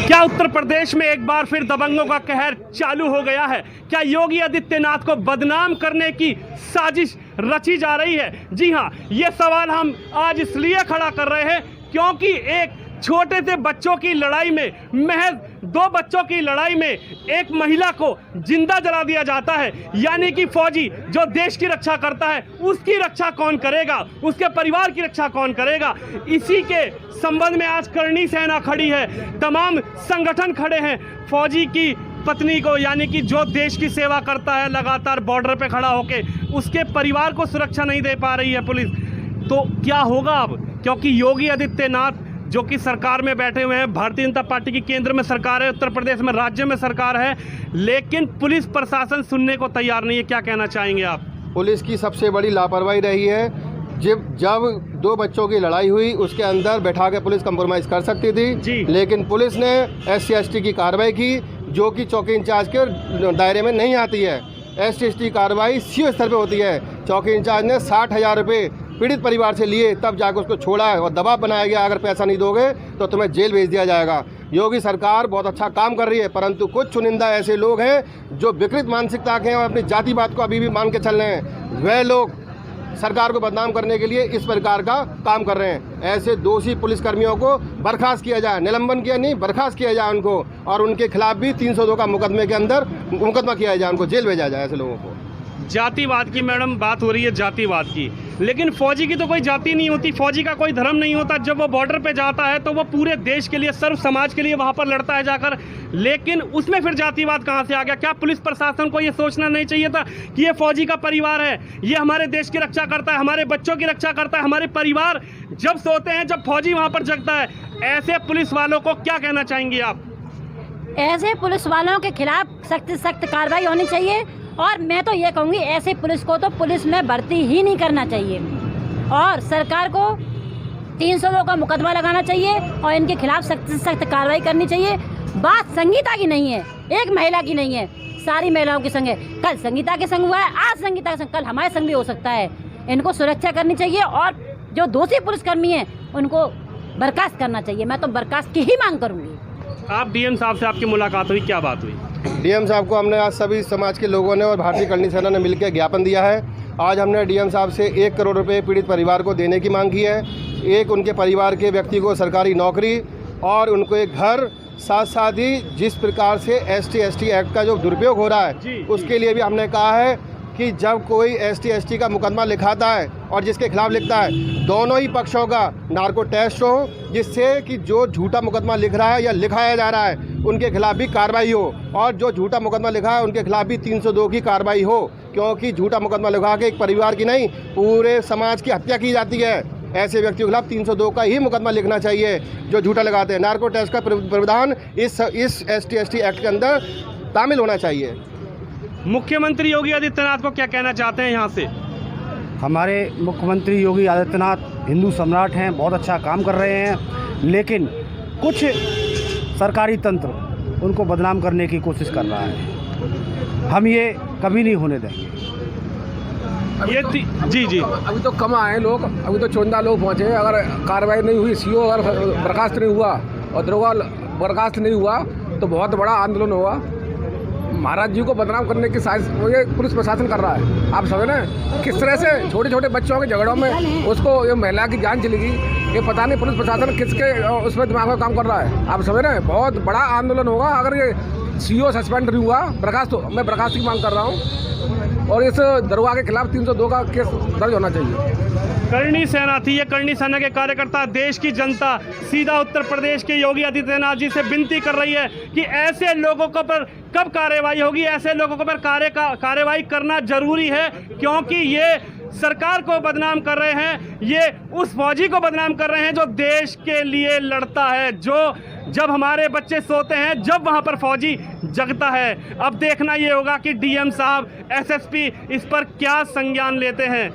क्या उत्तर प्रदेश में एक बार फिर दबंगों का कहर चालू हो गया है? क्या योगी आदित्यनाथ को बदनाम करने की साजिश रची जा रही है? जी हां, ये सवाल हम आज इसलिए खड़ा कर रहे हैं क्योंकि एक छोटे से बच्चों की लड़ाई में, महज 2 बच्चों की लड़ाई में एक महिला को जिंदा जला दिया जाता है। यानी कि फौजी जो देश की रक्षा करता है उसकी रक्षा कौन करेगा, उसके परिवार की रक्षा कौन करेगा? इसी के संबंध में आज करणी सेना खड़ी है, तमाम संगठन खड़े हैं। फौजी की पत्नी को, यानी कि जो देश की सेवा करता है, लगातार बॉर्डर पे खड़ा होके उसके परिवार को सुरक्षा नहीं दे पा रही है पुलिस। तो क्या होगा अब? क्योंकि योगी आदित्यनाथ जो कि सरकार में बैठे हुए हैं, भारतीय जनता पार्टी की केंद्र में सरकार है, उत्तर प्रदेश में राज्य में सरकार है, लेकिन पुलिस प्रशासन सुनने को तैयार नहीं है। क्या कहना चाहेंगे आप? पुलिस की सबसे बड़ी लापरवाही रही है। जब 2 बच्चों की लड़ाई हुई उसके अंदर बैठा के पुलिस कंप्रोमाइज़ कर सकती थी, लेकिन पुलिस ने SC/ST की कार्रवाई की जो कि चौकी इंचार्ज के दायरे में नहीं आती है। SC/ST कार्रवाई CO स्तर पे होती है। चौकी इंचार्ज ने 60,000 रुपये पीड़ित परिवार से लिए, तब जाकर उसको छोड़ा है और दबाव बनाया गया, अगर पैसा नहीं दोगे तो तुम्हें जेल भेज दिया जाएगा। योगी सरकार बहुत अच्छा काम कर रही है, परंतु कुछ चुनिंदा ऐसे लोग हैं जो विकृत मानसिकता के हैं और अपनी जातिवाद को अभी भी मान के चल रहे हैं। वह लोग सरकार को बदनाम करने के लिए इस प्रकार का काम कर रहे हैं। ऐसे दोषी पुलिसकर्मियों को बर्खास्त किया जाए, निलंबन किया नहीं, बर्खास्त किया जाए उनको, और उनके खिलाफ भी 302 का मुकदमे के अंदर मुकदमा किया जाए, उनको जेल भेजा जाए ऐसे लोगों को। जातिवाद की मैडम बात हो रही है, जातिवाद की, लेकिन फौजी की तो कोई जाति नहीं होती, फौजी का कोई धर्म नहीं होता। जब वो बॉर्डर पे जाता है तो वो पूरे देश के लिए, सर्व समाज के लिए वहाँ पर लड़ता है जाकर, लेकिन उसमें फिर जातिवाद कहाँ से आ गया? क्या पुलिस प्रशासन को ये सोचना नहीं चाहिए था कि ये फौजी का परिवार है, ये हमारे देश की रक्षा करता है, हमारे बच्चों की रक्षा करता है, हमारे परिवार जब सोते हैं, जब फौजी वहाँ पर जगता है? ऐसे पुलिस वालों को क्या कहना चाहेंगे आप? ऐसे पुलिस वालों के खिलाफ सख्त से सख्त कार्रवाई होनी चाहिए, और मैं तो ये कहूँगी ऐसे पुलिस को तो पुलिस में भर्ती ही नहीं करना चाहिए, और सरकार को 302 का मुकदमा लगाना चाहिए और इनके खिलाफ सख्त से सख्त कार्रवाई करनी चाहिए। बात संगीता की नहीं है, एक महिला की नहीं है, सारी महिलाओं के संग है। कल संगीता के संग हुआ है, आज संगीता के संग, कल हमारे संग भी हो सकता है। इनको सुरक्षा करनी चाहिए और जो दोषी पुलिसकर्मी हैं उनको बर्खास्त करना चाहिए। मैं तो बर्खास्त की ही मांग करूँगी। आप DM साहब से आपकी मुलाकात हुई, क्या बात हुई? DM साहब को हमने आज सभी समाज के लोगों ने और भारतीय करणी सेना ने मिलकर ज्ञापन दिया है। आज हमने DM साहब से 1 करोड़ रुपए पीड़ित परिवार को देने की मांग की है। एक उनके परिवार के व्यक्ति को सरकारी नौकरी और उनको एक घर, साथ साथ ही जिस प्रकार से ST/ST एक्ट का जो दुरुपयोग हो रहा है उसके लिए भी हमने कहा है कि जब कोई ST/ST का मुकदमा लिखाता है और जिसके खिलाफ लिखता है, दोनों ही पक्षों का नार्को टेस्ट हो, जिससे कि जो झूठा मुकदमा लिख रहा है या लिखाया जा रहा है उनके खिलाफ भी कार्रवाई हो, और जो झूठा मुकदमा लिखा है उनके खिलाफ भी 302 की कार्रवाई हो, क्योंकि झूठा मुकदमा लिखा के एक परिवार की नहीं, पूरे समाज की हत्या की जाती है। ऐसे व्यक्तियों के खिलाफ 302 का ही मुकदमा लिखना चाहिए जो झूठा लगाते हैं। नार्को टेस्ट का प्रावधान इस ST/ST एक्ट के अंदर शामिल होना चाहिए। मुख्यमंत्री योगी आदित्यनाथ को क्या कहना चाहते हैं यहाँ से? हमारे मुख्यमंत्री योगी आदित्यनाथ हिंदू सम्राट हैं, बहुत अच्छा काम कर रहे हैं, लेकिन कुछ सरकारी तंत्र उनको बदनाम करने की कोशिश कर रहा है। हम ये कभी नहीं होने देंगे। जी अभी तो कम आए लोग, अभी तो चोंदा लोग पहुँचे। अगर कार्रवाई नहीं हुई, CO अगर बर्खास्त नहीं हुआ और दरोगा बर्खास्त नहीं हुआ तो बहुत बड़ा आंदोलन होगा। महाराज जी को बदनाम करने की साजिश ये पुलिस प्रशासन कर रहा है। आप समझ ना किस तरह से छोटे छोटे बच्चों के झगड़ों में उसको ये महिला की जान चलेगी, ये पता नहीं पुलिस प्रशासन किसके उसमें दिमाग में काम कर रहा है। आप समझ रहे हैं, बहुत बड़ा आंदोलन होगा अगर ये CO सस्पेंड नहीं हुआ, बर्खास्त। मैं बर्खास्त की मांग कर रहा हूँ और इस दरोगा के खिलाफ 302 का केस दर्ज होना चाहिए। करणी सेना थी, ये करणी सेना के कार्यकर्ता, देश की जनता सीधा उत्तर प्रदेश के योगी आदित्यनाथ जी से विनती कर रही है कि ऐसे लोगों को पर कब कार्रवाई होगी, ऐसे लोगों को पर कार्रवाई करना जरूरी है, क्योंकि ये सरकार को बदनाम कर रहे हैं, ये उस फौजी को बदनाम कर रहे हैं जो देश के लिए लड़ता है, जो जब हमारे बच्चे सोते हैं जब वहाँ पर फौजी जगता है। अब देखना ये होगा कि DM साहब, SSP इस पर क्या संज्ञान लेते हैं।